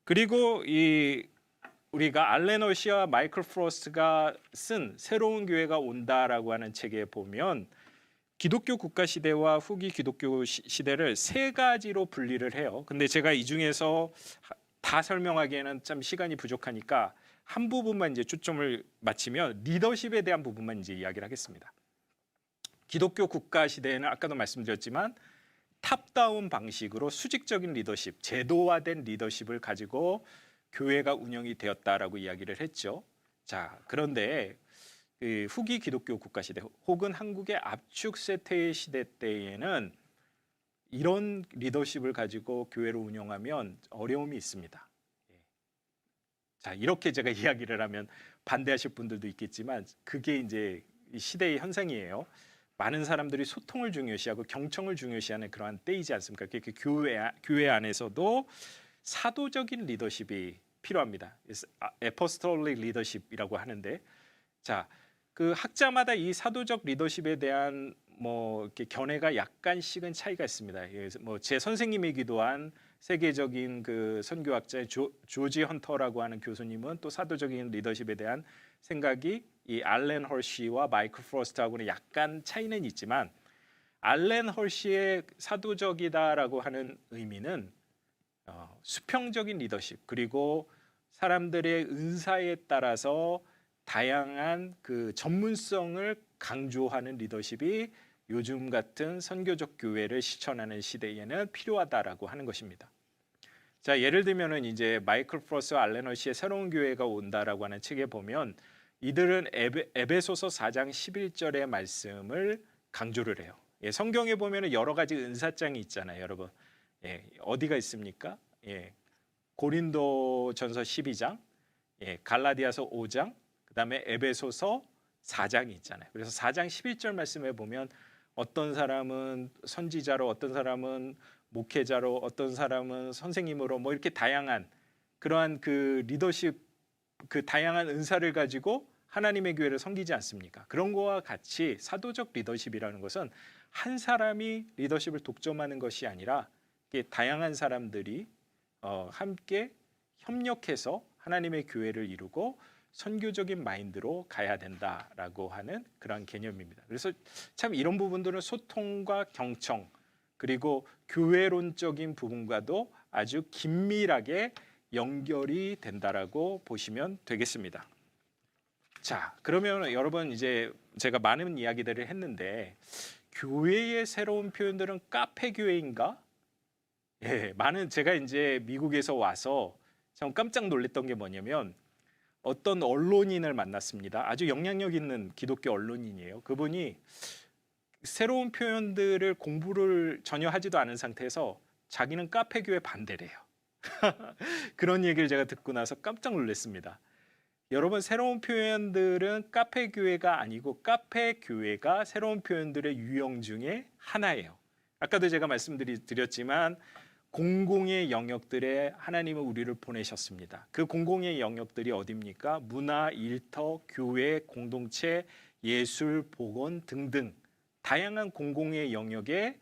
그리고 우리가 알렌 홀시와 마이클 프로스트가 쓴 새로운 교회가 온다라고 하는 책에 보면 기독교 국가 시대와 후기 기독교 시대를 세 가지로 분리를 해요. 근데 제가 이 중에서 다 설명하기에는 참 시간이 부족하니까 한 부분만 이제 초점을 맞추면 리더십에 대한 부분만 이제 이야기를 하겠습니다. 기독교 국가 시대에는 아까도 말씀드렸지만 탑다운 방식으로 수직적인 리더십, 제도화된 리더십을 가지고 교회가 운영이 되었다라고 이야기를 했죠. 자, 그런데 그 후기 기독교 국가 시대 혹은 한국의 압축 세태의 시대 때에는 이런 리더십을 가지고 교회를 운영하면 어려움이 있습니다. 자, 이렇게 제가 이야기를 하면 반대하실 분들도 있겠지만 그게 이제 시대의 현상이에요. 많은 사람들이 소통을 중요시하고 경청을 중요시하는 그러한 때이지 않습니까? 그렇게 교회 안에서도 사도적인 리더십이 필요합니다. 에포스톨릭 리더십이라고 하는데, 자, 그 학자마다 이 사도적 리더십에 대한 이렇게 견해가 약간씩은 차이가 있습니다. 제 선생님이기도 한 세계적인 그 선교학자의 조지 헌터라고 하는 교수님은 또 사도적인 리더십에 대한 생각이 이 알렌 헐시와 마이클 프로스트하고는 약간 차이는 있지만, 알렌 헐시의 사도적이다라고 하는 의미는 수평적인 리더십, 그리고 사람들의 은사에 따라서 다양한 그 전문성을 강조하는 리더십이 요즘 같은 선교적 교회를 실천하는 시대에는 필요하다라고 하는 것입니다. 자, 예를 들면은 이제 마이클 프로스와 알렌 헐시의 새로운 교회가 온다라고 하는 책에 보면 이들은 에베소서 4장 11절의 말씀을 강조를 해요. 성경에 보면은 여러 가지 은사장이 있잖아요, 여러분. 어디가 있습니까? 고린도전서 12장, 갈라디아서 5장, 그다음에 에베소서 4장이 있잖아요. 그래서 4장 11절 말씀에 보면 어떤 사람은 선지자로, 어떤 사람은 목회자로, 어떤 사람은 선생님으로 이렇게 다양한 그러한 그 리더십, 그 다양한 은사를 가지고 하나님의 교회를 섬기지 않습니까? 그런 거와 같이 사도적 리더십이라는 것은 한 사람이 리더십을 독점하는 것이 아니라 다양한 사람들이 함께 협력해서 하나님의 교회를 이루고 선교적인 마인드로 가야 된다라고 하는 그런 개념입니다. 그래서 참 이런 부분들은 소통과 경청, 그리고 교회론적인 부분과도 아주 긴밀하게 연결이 된다라고 보시면 되겠습니다. 자, 그러면 여러분, 이제 제가 많은 이야기들을 했는데 교회의 새로운 표현들은 카페 교회인가? 제가 이제 미국에서 와서 참 깜짝 놀랐던 게 뭐냐면 어떤 언론인을 만났습니다. 아주 영향력 있는 기독교 언론인이에요. 그분이 새로운 표현들을 공부를 전혀 하지도 않은 상태에서 자기는 카페 교회 반대래요. 그런 얘기를 제가 듣고 나서 깜짝 놀랐습니다. 여러분, 새로운 표현들은 카페 교회가 아니고 카페 교회가 새로운 표현들의 유형 중에 하나예요. 아까도 제가 말씀드렸지만 공공의 영역들에 하나님은 우리를 보내셨습니다. 그 공공의 영역들이 어디입니까? 문화, 일터, 교회, 공동체, 예술, 복원 등등 다양한 공공의 영역에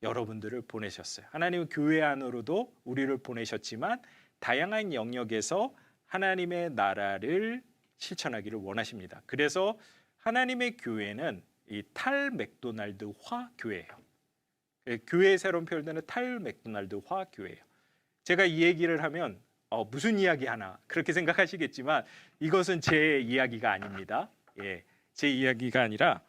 여러분들을 보내셨어요. 하나님은 교회 안으로도 우리를 보내셨지만 다양한 영역에서 하나님의 나라를 실천하기를 원하십니다. 그래서 하나님의 교회는 이 탈 맥도날드화 교회예요. 교회의 새로운 표현은 탈 맥도날드화 교회예요. 제가 이 얘기를 하면 무슨 이야기 하나 그렇게 생각하시겠지만 이것은 제 이야기가 아닙니다. 제 이야기가 아니라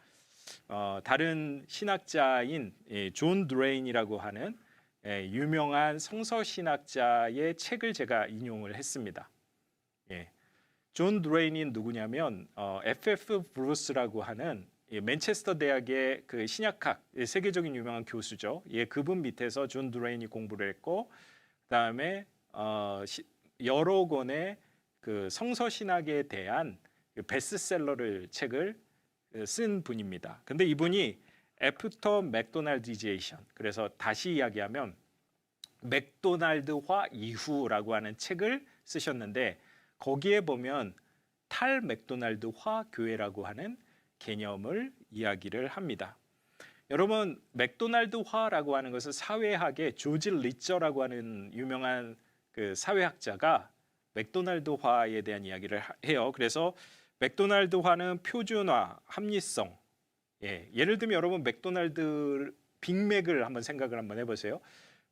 다른 신학자인 존 드레인이라고 하는 유명한 성서 신학자의 책을 제가 인용을 했습니다. 존 드레인이 누구냐면 F.F. 브루스라고 하는 맨체스터 대학의 그 신약학 세계적인 유명한 교수죠. 그분 밑에서 존 드레인이 공부를 했고, 그다음에 여러 권의 그 성서 신학에 대한 베스트셀러를 책을 쓴 분입니다. 근데 이분이 애프터 맥도날디제이션, 그래서 다시 이야기하면 맥도날드화 이후라고 하는 책을 쓰셨는데 거기에 보면 탈 맥도날드화 교회라고 하는 개념을 이야기를 합니다. 여러분, 맥도날드화라고 하는 것은 사회학의 조지 리처라고 하는 유명한 그 사회학자가 맥도날드화에 대한 이야기를 해요. 그래서 맥도날드화는 표준화, 합리성. 예를 들면 여러분 맥도날드 빅맥을 한번 생각을 한번 해보세요.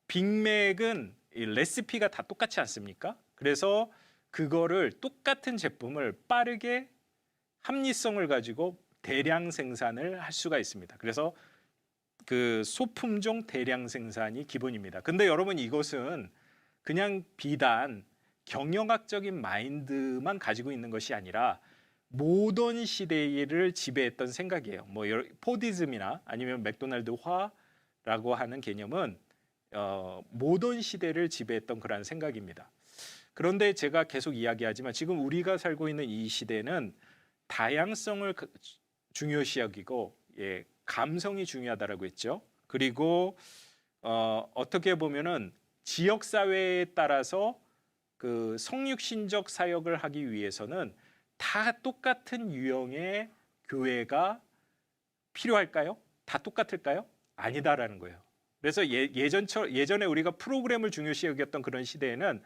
빅맥은 이 레시피가 다 똑같지 않습니까? 그래서 그거를 똑같은 제품을 빠르게 합리성을 가지고 대량 생산을 할 수가 있습니다. 그래서 그 소품종 대량 생산이 기본입니다. 근데 여러분 이것은 그냥 비단 경영학적인 마인드만 가지고 있는 것이 아니라 모던 시대를 지배했던 생각이에요. 뭐 포디즘이나 아니면 맥도날드화라고 하는 개념은 모던 시대를 지배했던 그런 생각입니다. 그런데 제가 계속 이야기하지만 지금 우리가 살고 있는 이 시대는 다양성을 중요시 여기고 감성이 중요하다라고 했죠. 그리고 어떻게 보면은 지역 사회에 따라서 그 성육신적 사역을 하기 위해서는 다 똑같은 유형의 교회가 필요할까요? 다 똑같을까요? 아니다라는 거예요. 그래서 예전에 우리가 프로그램을 중요시 여겼던 그런 시대에는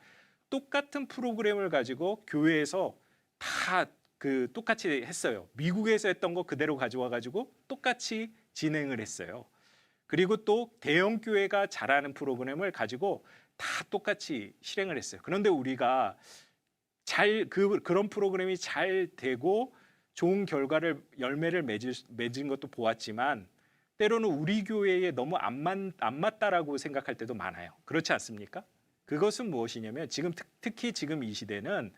똑같은 프로그램을 가지고 교회에서 다 그 똑같이 했어요. 미국에서 했던 거 그대로 가져와 가지고 똑같이 진행을 했어요. 그리고 또 대형 교회가 잘하는 프로그램을 가지고 다 똑같이 실행을 했어요. 그런데 우리가 그런 프로그램이 잘 되고 좋은 결과를 열매를 맺은 것도 보았지만 때로는 우리 교회에 너무 안 맞다라고 생각할 때도 많아요. 그렇지 않습니까? 그것은 무엇이냐면 지금 특히 지금 이 시대는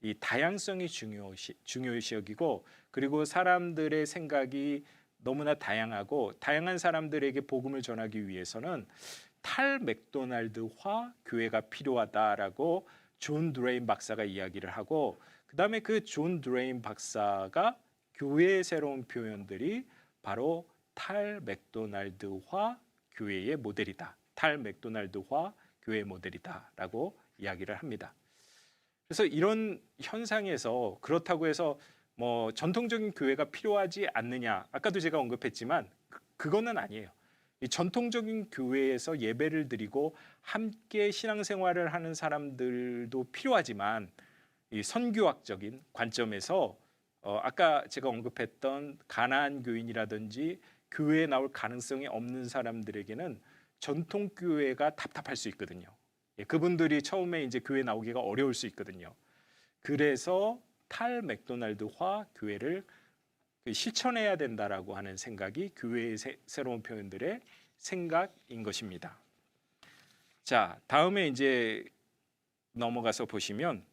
이 다양성이 중요시 여기고 그리고 사람들의 생각이 너무나 다양하고 다양한 사람들에게 복음을 전하기 위해서는 탈맥도날드화 교회가 필요하다라고 존 드레인 박사가 이야기를 하고 그다음에 그 존 드레인 박사가 교회의 새로운 표현들이 바로 탈맥도날드화 교회의 모델이다. 탈맥도날드화 교회의 모델이다라고 이야기를 합니다. 그래서 이런 현상에서 그렇다고 해서 뭐 전통적인 교회가 필요하지 않느냐 아까도 제가 언급했지만 그거는 아니에요. 이 전통적인 교회에서 예배를 드리고 함께 신앙생활을 하는 사람들도 필요하지만 이 선교학적인 관점에서 아까 제가 언급했던 가나안 교인이라든지 교회에 나올 가능성이 없는 사람들에게는 전통 교회가 답답할 수 있거든요. 그분들이 처음에 이제 교회 나오기가 어려울 수 있거든요. 그래서 탈맥도날드화 교회를 실천해야 된다라고 하는 생각이 교회의 새로운 표현들의 생각인 것입니다. 자, 다음에 이제 넘어가서 보시면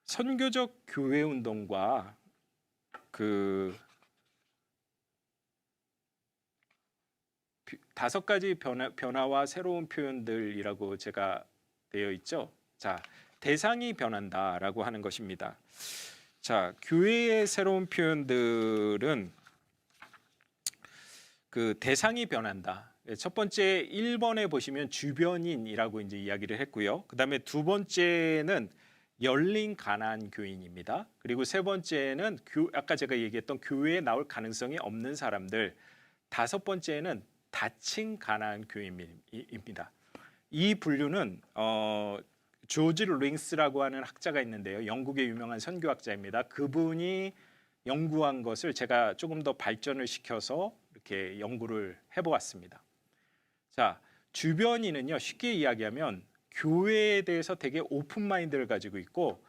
선교적 교회 운동과 그 5가지 변화와 새로운 표현들이라고 제가 되어 있죠. 자, 대상이 변한다라고 하는 것입니다. 자, 교회의 새로운 표현들은 그 대상이 변한다. 첫 번째 1번에 보시면 주변인이라고 이제 이야기를 했고요. 그다음에 두 번째는 열린 가난안 교인입니다. 그리고 세 번째는 아까 제가 얘기했던 교회에 나올 가능성이 없는 사람들. 5번째는 다친 가난안 교인입니다. 이 분류는 조지 링스라고 하는 학자가 있는데요. 영국의 유명한 선교학자입니다. 그분이 연구한 것을 제가 조금 더 발전을 시켜서 이렇게 연구를 해보았습니다. 자, 주변인은요, 쉽게 이야기하면 교회에 대해서 되게 오픈 마인드를 가지고 있고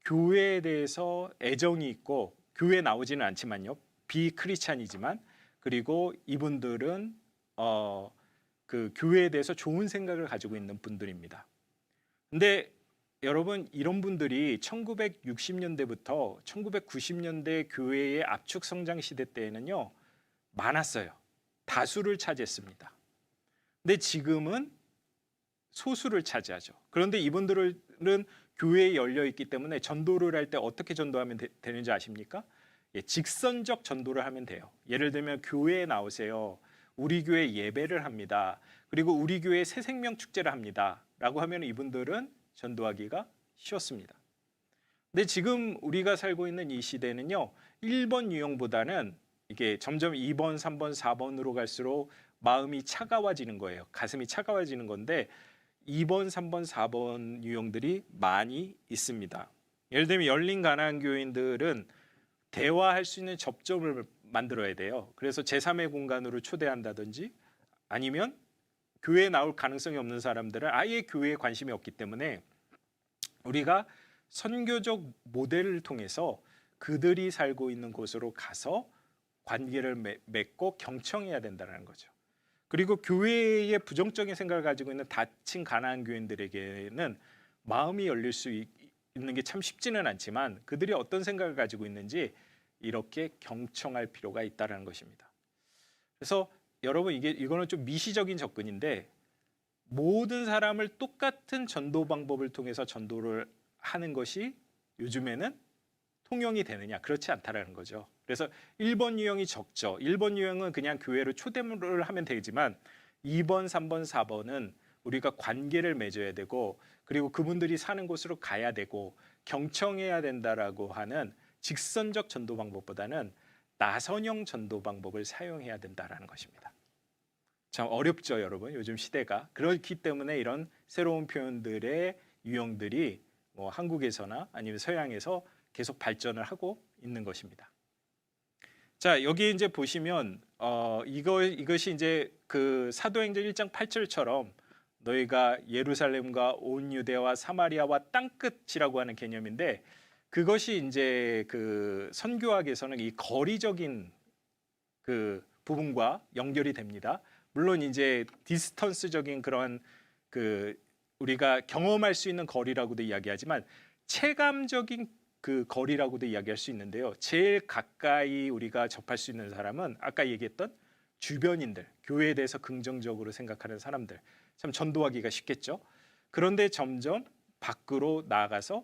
교회에 대해서 애정이 있고 교회에 나오지는 않지만요, 비크리스찬이지만 그리고 이분들은 그 교회에 대해서 좋은 생각을 가지고 있는 분들입니다. 근데 여러분 이런 분들이 1960년대부터 1990년대 교회의 압축 성장 시대 때에는요 많았어요. 다수를 차지했습니다. 근데 지금은 소수를 차지하죠. 그런데 이분들은 교회에 열려 있기 때문에 전도를 할 때 어떻게 전도하면 되는지 아십니까? 직선적 전도를 하면 돼요. 예를 들면 교회에 나오세요. 우리 교회 예배를 합니다. 그리고 우리 교회 새생명 축제를 합니다. 라고 하면 이분들은 전도하기가 쉬웠습니다. 근데 지금 우리가 살고 있는 이 시대는요. 1번 유형보다는 이게 점점 2번, 3번, 4번으로 갈수록 마음이 차가워지는 거예요. 가슴이 차가워지는 건데 2번, 3번, 4번 유형들이 많이 있습니다. 예를 들면 열린 가난한 교인들은 대화할 수 있는 접점을 만들어야 돼요. 그래서 제3의 공간으로 초대한다든지 아니면 교회에 나올 가능성이 없는 사람들은 아예 교회에 관심이 없기 때문에 우리가 선교적 모델을 통해서 그들이 살고 있는 곳으로 가서 관계를 맺고 경청해야 된다는 거죠. 그리고 교회에 부정적인 생각을 가지고 있는 다친 가난한 교인들에게는 마음이 열릴 수 있는 게 참 쉽지는 않지만 그들이 어떤 생각을 가지고 있는지 이렇게 경청할 필요가 있다는 것입니다. 그래서 여러분 이거는 좀 미시적인 접근인데 모든 사람을 똑같은 전도 방법을 통해서 전도를 하는 것이 요즘에는 통용이 되느냐? 그렇지 않다라는 거죠. 그래서 1번 유형이 적죠. 1번 유형은 그냥 교회로 초대를 하면 되지만 2번, 3번, 4번은 우리가 관계를 맺어야 되고 그리고 그분들이 사는 곳으로 가야 되고 경청해야 된다라고 하는 직선적 전도 방법보다는 나선형 전도 방법을 사용해야 된다라는 것입니다. 참 어렵죠, 여러분. 요즘 시대가. 그렇기 때문에 이런 새로운 표현들의 유형들이 뭐 한국에서나 아니면 서양에서 계속 발전을 하고 있는 것입니다. 자, 여기 이제 보시면 이것이 이제 그 사도행전 1장 8절처럼 너희가 예루살렘과 온 유대와 사마리아와 땅끝이라고 하는 개념인데 그것이 이제 그 선교학에서는 이 거리적인 그 부분과 연결이 됩니다. 물론 이제 디스턴스적인 그런 그 우리가 경험할 수 있는 거리라고도 이야기하지만 체감적인 그 거리라고도 이야기할 수 있는데요. 제일 가까이 우리가 접할 수 있는 사람은 아까 얘기했던 주변인들, 교회에 대해서 긍정적으로 생각하는 사람들. 참 전도하기가 쉽겠죠. 그런데 점점 밖으로 나아가서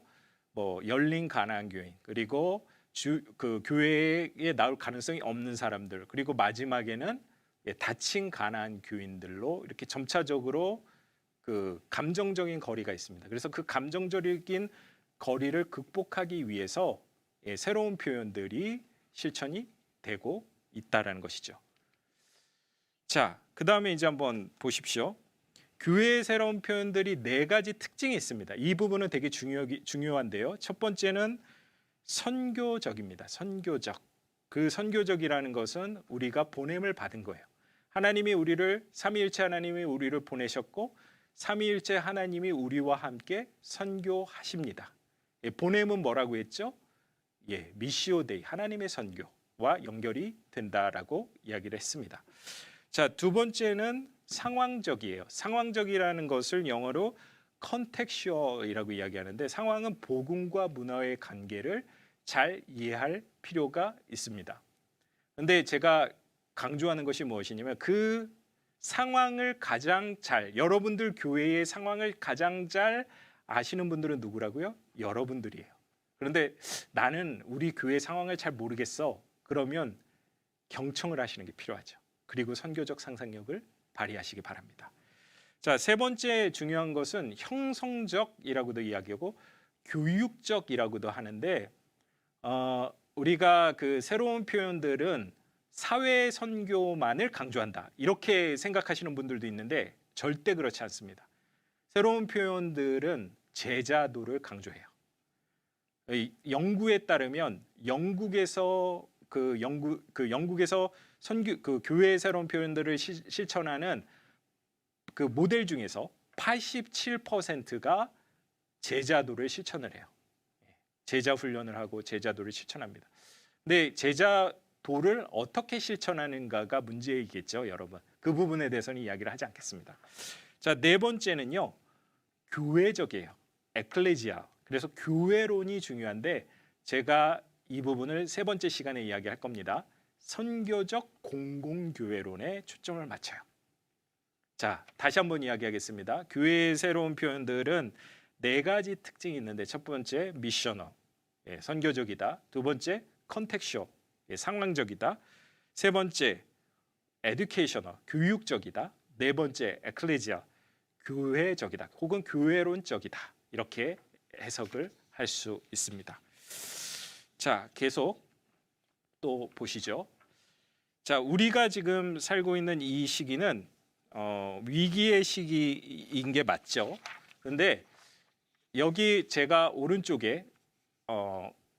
뭐 열린 가난한 교인, 그리고 그 교회에 나올 가능성이 없는 사람들, 그리고 마지막에는 다친 가난한 교인들로 이렇게 점차적으로 그 감정적인 거리가 있습니다. 그래서 그 감정적인 거리를 극복하기 위해서 새로운 표현들이 실천이 되고 있다라는 것이죠. 자, 그 다음에 이제 한번 보십시오. 교회의 새로운 표현들이 4가지 특징이 있습니다. 이 부분은 되게 중요한데요. 첫 번째는 선교적입니다. 선교적. 그 선교적이라는 것은 우리가 보냄을 받은 거예요. 하나님이 우리를 삼위일체 하나님이 우리를 보내셨고 삼위일체 하나님이 우리와 함께 선교하십니다. 보냄은 뭐라고 했죠? 미시오 데이, 하나님의 선교와 연결이 된다라고 이야기를 했습니다. 자, 두 번째는 상황적이에요. 상황적이라는 것을 영어로 contextual이라고 이야기하는데 상황은 복음과 문화의 관계를 잘 이해할 필요가 있습니다. 그런데 제가 강조하는 것이 무엇이냐면 그 상황을 가장 잘, 여러분들 교회의 상황을 가장 잘 아시는 분들은 누구라고요? 여러분들이에요. 그런데 나는 우리 교회 상황을 잘 모르겠어. 그러면 경청을 하시는 게 필요하죠. 그리고 선교적 상상력을 발휘하시기 바랍니다. 자, 세 번째 중요한 것은 형성적이라고도 이야기하고 교육적이라고도 하는데 우리가 그 새로운 표현들은 사회 선교만을 강조한다. 이렇게 생각하시는 분들도 있는데 절대 그렇지 않습니다. 새로운 표현들은 제자도를 강조해요. 연구에 따르면 영국에서 선교 그 교회의 새로운 표현들을 실천하는 그 모델 중에서 87%가 제자도를 실천을 해요. 제자 훈련을 하고 제자도를 실천합니다. 근데 제자도를 어떻게 실천하는가가 문제이겠죠, 여러분. 그 부분에 대해서는 이야기를 하지 않겠습니다. 자, 네 번째는요. 교회적이에요. 에클레지아. 그래서 교회론이 중요한데 제가 이 부분을 세 번째 시간에 이야기할 겁니다. 선교적 공공교회론에 초점을 맞춰요. 자, 다시 한번 이야기하겠습니다. 교회의 새로운 표현들은 4가지 특징이 있는데 첫 번째 미셔너, 선교적이다. 두 번째 컨텍슈얼, 상황적이다. 세 번째 에듀케이셔너, 교육적이다. 네 번째 에클레지아, 교회적이다. 혹은 교회론적이다. 이렇게 해석을 할 수 있습니다. 자, 계속 또 보시죠. 자, 우리가 지금 살고 있는 이 시기는 위기의 시기인 게 맞죠. 그런데 여기 제가 오른쪽에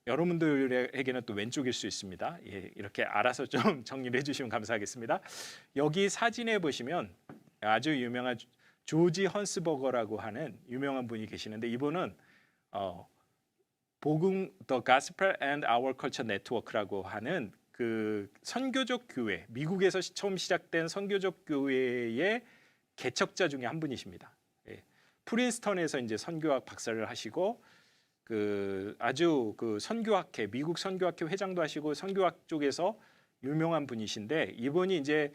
여러분들에게는 또 왼쪽일 수 있습니다. 예, 이렇게 알아서 좀 정리를 해주시면 감사하겠습니다. 여기 사진에 보시면 아주 유명한 조지 헌스버거라고 하는 유명한 분이 계시는데 이분은 복음 The Gospel and Our Culture Network라고 하는 그 선교적 교회, 미국에서 처음 시작된 선교적 교회의 개척자 중에 한 분이십니다. 예, 프린스턴에서 이제 선교학 박사를 하시고 그 아주 그 선교학회, 미국 선교학회 회장도 하시고 선교학 쪽에서 유명한 분이신데 이분이 이제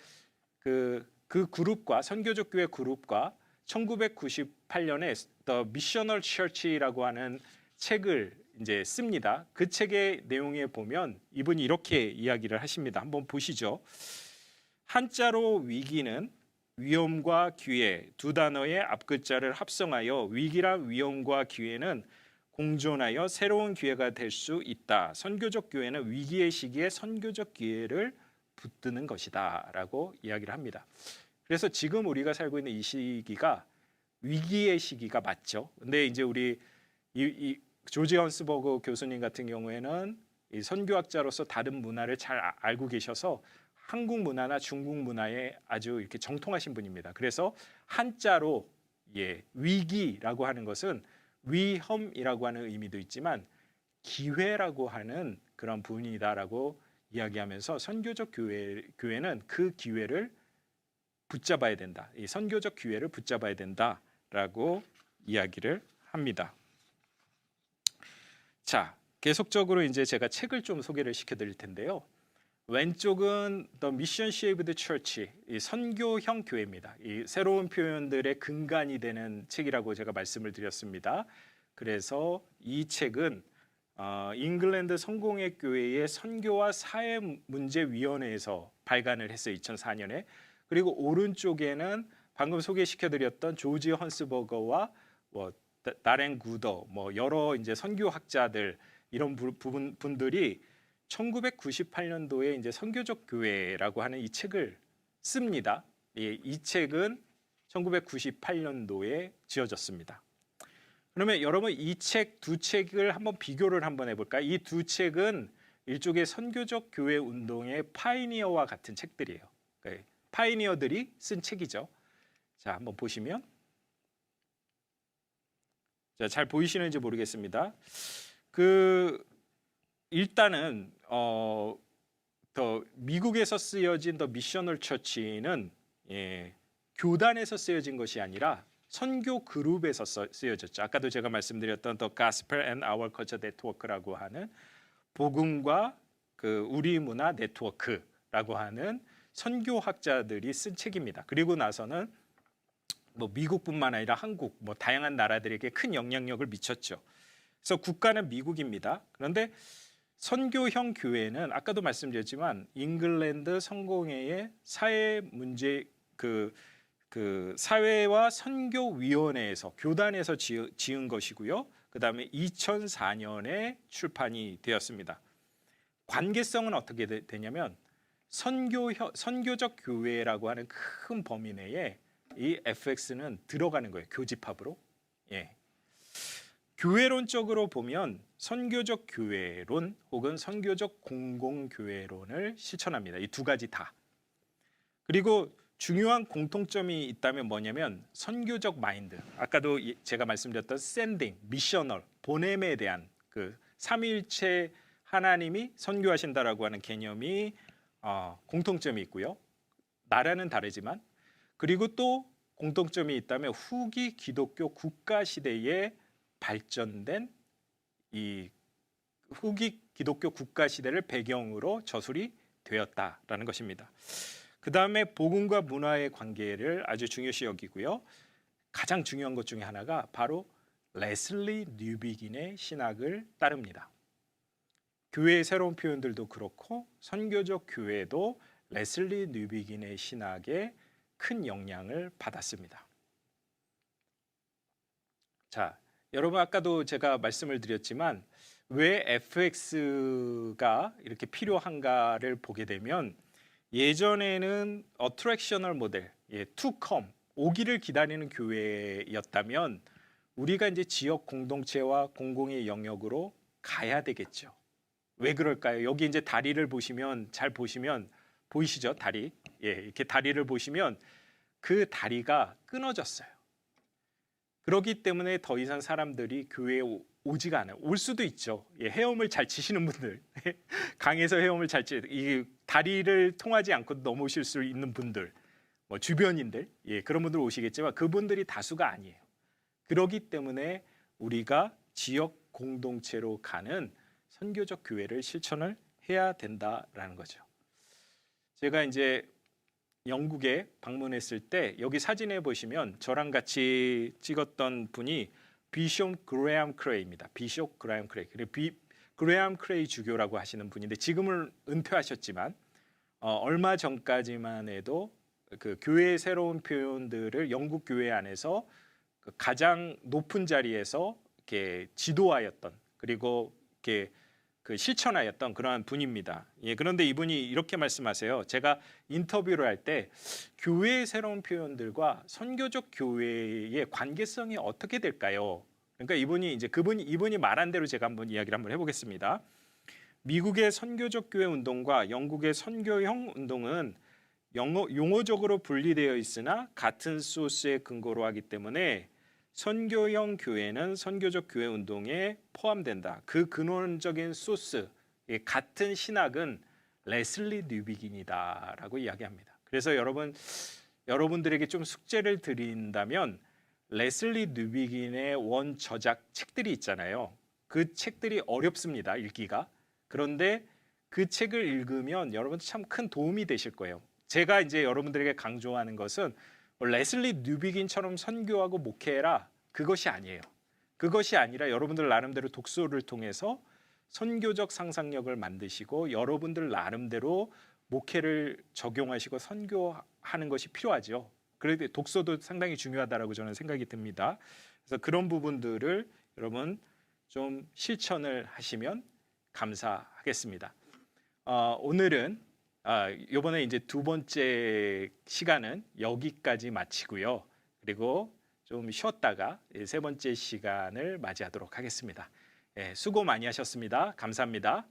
그 그룹과 선교적 교회 그룹과 1998년에 The Missional Church라고 하는 책을 이제 씁니다. 그 책의 내용에 보면 이분이 이렇게 이야기를 하십니다. 한번 보시죠. 한자로 위기는 위험과 기회 두 단어의 앞글자를 합성하여 위기란 위험과 기회는 공존하여 새로운 기회가 될 수 있다. 선교적 교회는 위기의 시기에 선교적 기회를 붙드는 것이다라고 이야기를 합니다. 그래서 지금 우리가 살고 있는 이 시기가 위기의 시기가 맞죠. 근데 이제 우리 이 조지 헌스버거 교수님 같은 경우에는 이 선교학자로서 다른 문화를 잘 알고 계셔서 한국 문화나 중국 문화에 아주 이렇게 정통하신 분입니다. 그래서 한자로 위기라고 하는 것은 위험이라고 하는 의미도 있지만 기회라고 하는 그런 부분이다라고 이야기하면서 선교적 교회는 그 기회를 붙잡아야 된다. 이 선교적 기회를 붙잡아야 된다라고 이야기를 합니다. 자, 계속적으로 이제 제가 책을 좀 소개를 시켜드릴 텐데요. 왼쪽은 The Mission Shaped Church, 이 선교형 교회입니다. 이 새로운 표현들의 근간이 되는 책이라고 제가 말씀을 드렸습니다. 그래서 이 책은 잉글랜드 성공회 교회의 선교와 사회문제위원회에서 발간을 했어요. 2004년에. 그리고 오른쪽에는 방금 소개시켜드렸던 조지 헌스버거와 다렌 구더, 여러 이제 선교학자들 이런 분들이 1998년도에 이제 선교적 교회라고 하는 이 책을 씁니다. 이 책은 1998년도에 지어졌습니다. 그러면 여러분 이 책 두 책을 한번 비교를 한번 해볼까요? 이 두 책은 일종의 선교적 교회 운동의 파이니어와 같은 책들이에요. 파이니어들이 쓴 책이죠. 자, 한번 보시면 잘 보이시는지 모르겠습니다. 일단은 더 미국에서 쓰여진 더 미셔널 처치는 교단에서 쓰여진 것이 아니라 선교 그룹에서 쓰여졌죠. 아까도 제가 말씀드렸던 The Gospel and Our Culture Network라고 하는 복음과 그 우리 문화 네트워크라고 하는 선교학자들이 쓴 책입니다. 그리고 나서는 미국뿐만 아니라 한국, 다양한 나라들에게 큰 영향력을 미쳤죠. 그래서 국가는 미국입니다. 그런데 선교형 교회는 아까도 말씀드렸지만 잉글랜드 성공회의 사회 문제 그 사회와 선교위원회에서 교단에서 지은 것이고요. 그다음에 2004년에 출판이 되었습니다. 관계성은 어떻게 되냐면 선교적 교회라고 하는 큰 범위 내에 이 FX는 들어가는 거예요. 교집합으로. 교회론적으로 보면 선교적 교회론 혹은 선교적 공공교회론을 실천합니다. 이 두 가지 다. 그리고 중요한 공통점이 있다면 뭐냐면 선교적 마인드. 아까도 제가 말씀드렸던 샌딩, 미셔널, 보냄에 대한 그 삼위일체 하나님이 선교하신다라고 하는 개념이 공통점이 있고요. 나라는 다르지만 그리고 또 공통점이 있다면 후기 기독교 국가 시대에 발전된 이 후기 기독교 국가 시대를 배경으로 저술이 되었다라는 것입니다. 그 다음에 복음과 문화의 관계를 아주 중요시 여기고요. 가장 중요한 것 중에 하나가 바로 레슬리 뉴비긴의 신학을 따릅니다. 교회의 새로운 표현들도 그렇고 선교적 교회도 레슬리 뉴비긴의 신학에 큰 영향을 받았습니다. 자, 여러분 아까도 제가 말씀을 드렸지만 왜 FX가 이렇게 필요한가를 보게 되면 예전에는 어트랙셔널 모델, 투컴 오기를 기다리는 교회였다면 우리가 이제 지역 공동체와 공공의 영역으로 가야 되겠죠. 왜 그럴까요? 여기 이제 다리를 보시면 잘 보시면 보이시죠? 다리. 이렇게 다리를 보시면 그 다리가 끊어졌어요. 그렇기 때문에 더 이상 사람들이 교회에 오지가 않아요. 올 수도 있죠. 헤엄을 잘 치시는 분들, 강에서 헤엄을 잘 이 다리를 통하지 않고 넘어오실 수 있는 분들, 뭐 주변인들, 그런 분들 오시겠지만 그분들이 다수가 아니에요. 그렇기 때문에 우리가 지역 공동체로 가는 선교적 교회를 실천을 해야 된다라는 거죠. 제가 이제 영국에 방문했을 때 여기 사진에 보시면 저랑 같이 찍었던 분이 비숍 그레엄 크레이입니다. 비숍 그레엄 크레이. 그레엄 크레이 주교라고 하시는 분인데 지금은 은퇴하셨지만 얼마 전까지만 해도 그 교회의 새로운 표현들을 영국 교회 안에서 그 가장 높은 자리에서 이렇게 지도하였던 그리고 이렇게 그 실천하였던 그러한 분입니다. 그런데 이분이 이렇게 말씀하세요. 제가 인터뷰를 할 때 교회의 새로운 표현들과 선교적 교회의 관계성이 어떻게 될까요? 그러니까 이분이 말한 대로 제가 한번 이야기를 한번 해보겠습니다. 미국의 선교적 교회 운동과 영국의 선교형 운동은 용어적으로 분리되어 있으나 같은 소스에 근거로 하기 때문에 선교형 교회는 선교적 교회 운동에 포함된다. 그 근원적인 소스, 같은 신학은 레슬리 뉴비긴이다라고 이야기합니다. 그래서 여러분들에게 좀 숙제를 드린다면 레슬리 뉴비긴의 원저작 책들이 있잖아요. 그 책들이 어렵습니다. 읽기가. 그런데 그 책을 읽으면 여러분 참 큰 도움이 되실 거예요. 제가 이제 여러분들에게 강조하는 것은 레슬리 뉴비긴처럼 선교하고 목회해라. 그것이 아니에요. 그것이 아니라 여러분들 나름대로 독서를 통해서 선교적 상상력을 만드시고 여러분들 나름대로 목회를 적용하시고 선교하는 것이 필요하죠. 그래도 독서도 상당히 중요하다라고 저는 생각이 듭니다. 그래서 그런 부분들을 여러분 좀 실천을 하시면 감사하겠습니다. 오늘은 이번에 이제 두 번째 시간은 여기까지 마치고요. 그리고 좀 쉬었다가 세 번째 시간을 맞이하도록 하겠습니다. 수고 많이 하셨습니다. 감사합니다.